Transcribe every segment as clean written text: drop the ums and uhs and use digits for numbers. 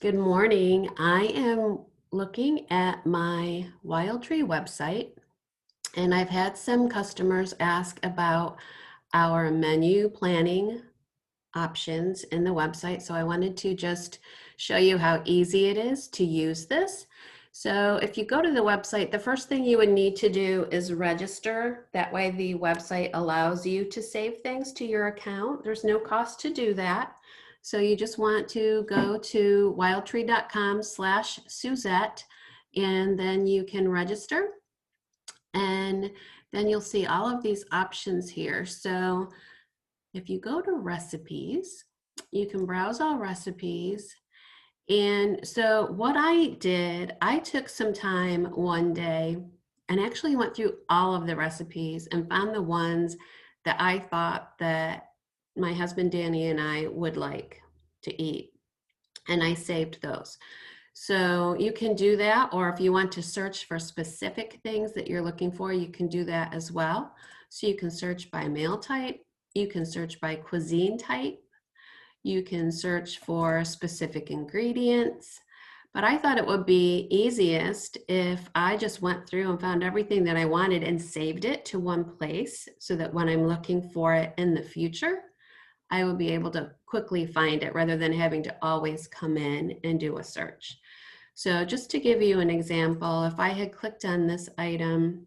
Good morning. I am looking at my Wildtree website, and I've had some customers ask about our menu planning options in the website. So I wanted to just show you how easy it is to use this. So if you go to the website, the first thing you would need to do is register. That way the website allows you to save things to your account. There's no cost to do that. So you just want to go to wildtree.com/Suzette, and then you can register. And then you'll see all of these options here. So if you go to recipes, you can browse all recipes. And so what I did, I took some time one day and actually went through all of the recipes and found the ones that I thought that my husband Danny and I would like to eat. And I saved those. So you can do that, or if you want to search for specific things that you're looking for, you can do that as well. So you can search by meal type, you can search by cuisine type, you can search for specific ingredients. But I thought it would be easiest if I just went through and found everything that I wanted and saved it to one place so that when I'm looking for it in the future, I will be able to quickly find it rather than having to always come in and do a search. So just to give you an example, if I had clicked on this item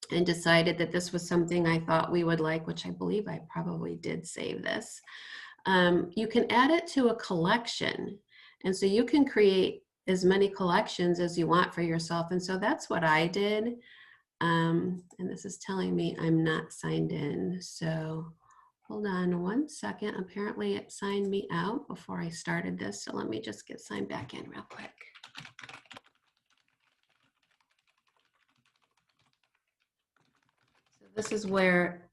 and decided that this was something I thought we would like, which I believe I probably did save this, you can add it to a collection. And so you can create as many collections as you want for yourself. And so that's what I did. And this is telling me I'm not signed in. So hold on one second. Apparently it signed me out before I started this. So let me just get signed back in real quick. So this is where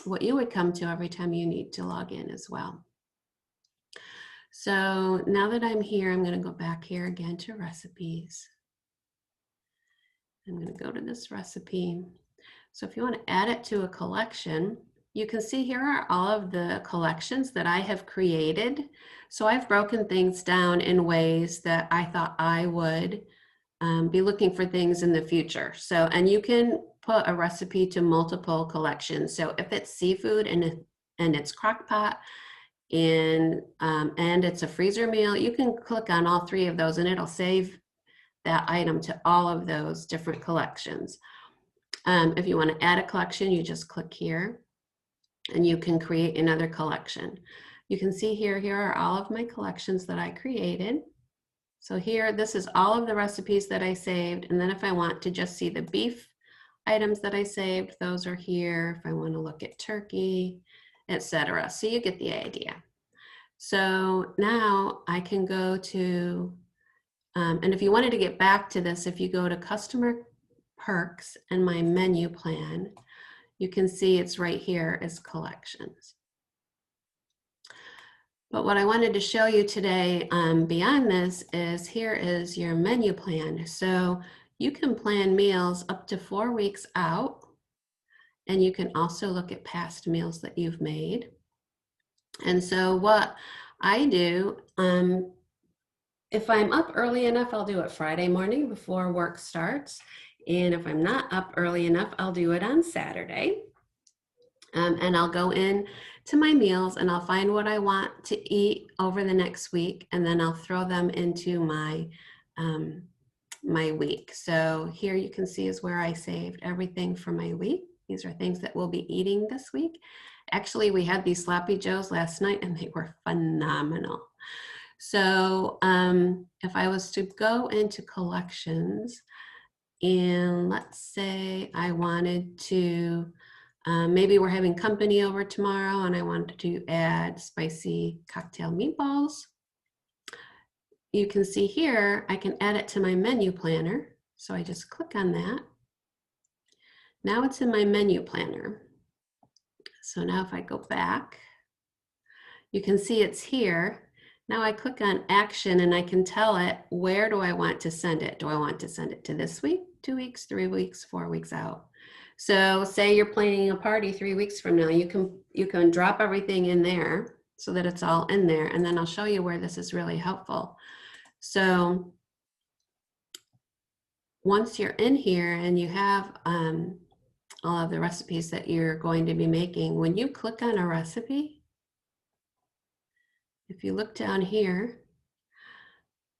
what you would come to every time you need to log in as well. So now that I'm here, I'm going to go back here again to recipes. I'm going to go to this recipe. So if you want to add it to a collection, you can see here are all of the collections that I have created. So I've broken things down in ways that I thought I would be looking for things in the future. So, and you can put a recipe to multiple collections. So if it's seafood and it's crock pot and it's a freezer meal, you can click on all three of those and it'll save that item to all of those different collections. If you want to add a collection, you just click here and you can create another collection. You can see here are all of my collections that I created. So here, this is all of the recipes that I saved. And then if I want to just see the beef items that I saved, those are here. If I want to look at turkey, etc. So you get the idea. So now I can go to, and if you wanted to get back to this, if you go to customer perks and my menu plan, you can see it's right here as collections. But what I wanted to show you today beyond this is here is your menu plan. So you can plan meals up to 4 weeks out, and you can also look at past meals that you've made. And so what I do, if I'm up early enough, I'll do it Friday morning before work starts. And if I'm not up early enough, I'll do it on Saturday. And I'll go in to my meals and I'll find what I want to eat over the next week, and then I'll throw them into my my week. So here you can see is where I saved everything for my week. These are things that we'll be eating this week. Actually, we had these sloppy joes last night and they were phenomenal. So if I was to go into collections, and let's say I wanted to, maybe we're having company over tomorrow and I wanted to add spicy cocktail meatballs. You can see here, I can add it to my menu planner. So I just click on that. Now it's in my menu planner. So now if I go back, you can see it's here. Now I click on action and I can tell it, where do I want to send it? Do I want to send it to this week, 2 weeks, 3 weeks, 4 weeks out? So say you're planning a party 3 weeks from now, you can drop everything in there so that it's all in there. And then I'll show you where this is really helpful. So once you're in here and you have all of the recipes that you're going to be making, when you click on a recipe, if you look down here,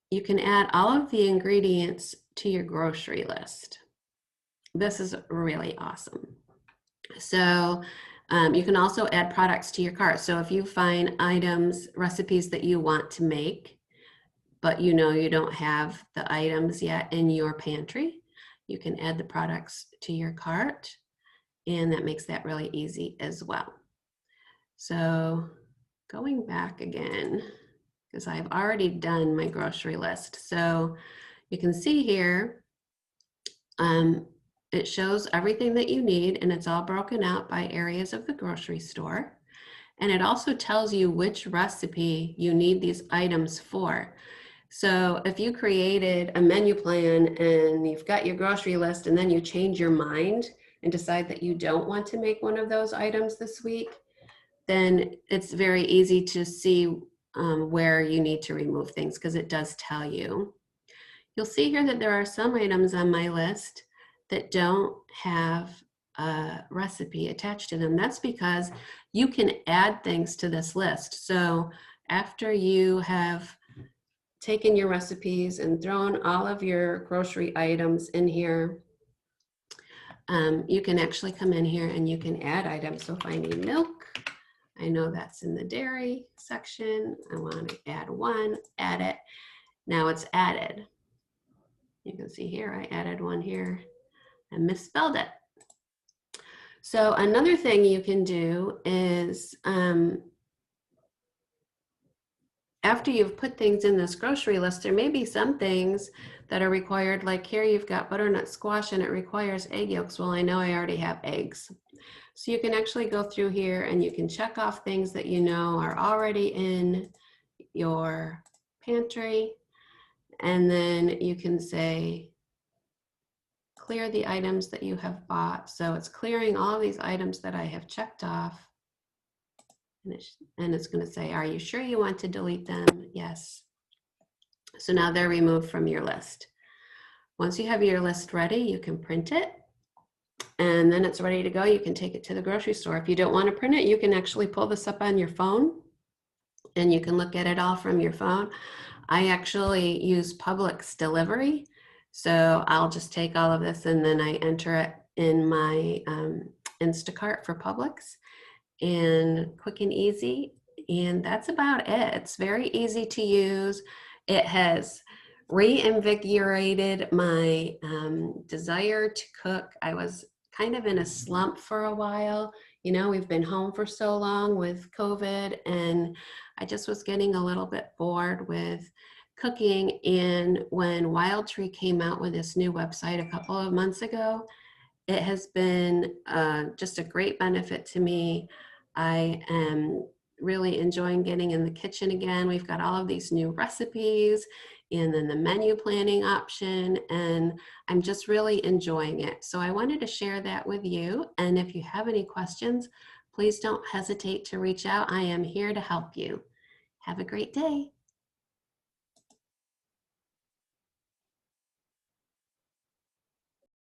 you can add all of the ingredients to your grocery list. This is really awesome. So you can also add products to your cart. So if you find items, recipes that you want to make, but you know you don't have the items yet in your pantry, you can add the products to your cart, and that makes that really easy as well. So going back again, because I've already done my grocery list. So you can see here, it shows everything that you need, and it's all broken out by areas of the grocery store. And it also tells you which recipe you need these items for. So if you created a menu plan and you've got your grocery list and then you change your mind and decide that you don't want to make one of those items this week, then it's very easy to see where you need to remove things, because it does tell you. You'll see here that there are some items on my list that don't have a recipe attached to them. That's because you can add things to this list. So after you have taken your recipes and thrown all of your grocery items in here, you can actually come in here and you can add items. So if I need milk, I know that's in the dairy section. I want to add one, add it. Now it's added. You can see here, I added one here and misspelled it. So another thing you can do is after you've put things in this grocery list, there may be some things that are required, like here you've got butternut squash and it requires egg yolks. Well, I know I already have eggs. So you can actually go through here and you can check off things that you know are already in your pantry. And then you can say, clear the items that you have bought. So it's clearing all these items that I have checked off. And it's going to say, are you sure you want to delete them? Yes. So now they're removed from your list. Once you have your list ready, you can print it. And then it's ready to go. You can take it to the grocery store. If you don't want to print it, you can actually pull this up on your phone and you can look at it all from your phone. I actually use Publix delivery. So I'll just take all of this and then I enter it in my Instacart for Publix, and quick and easy. And that's about it. It's very easy to use. It has reinvigorated my desire to cook. I was kind of in a slump for a while. You know, we've been home for so long with COVID, and I just was getting a little bit bored with cooking. And when Wildtree came out with this new website a couple of months ago, it has been just a great benefit to me. I am really enjoying getting in the kitchen again. We've got all of these new recipes and then the menu planning option, and I'm just really enjoying it. So I wanted to share that with you. And if you have any questions, please don't hesitate to reach out. I am here to help you. Have a great day.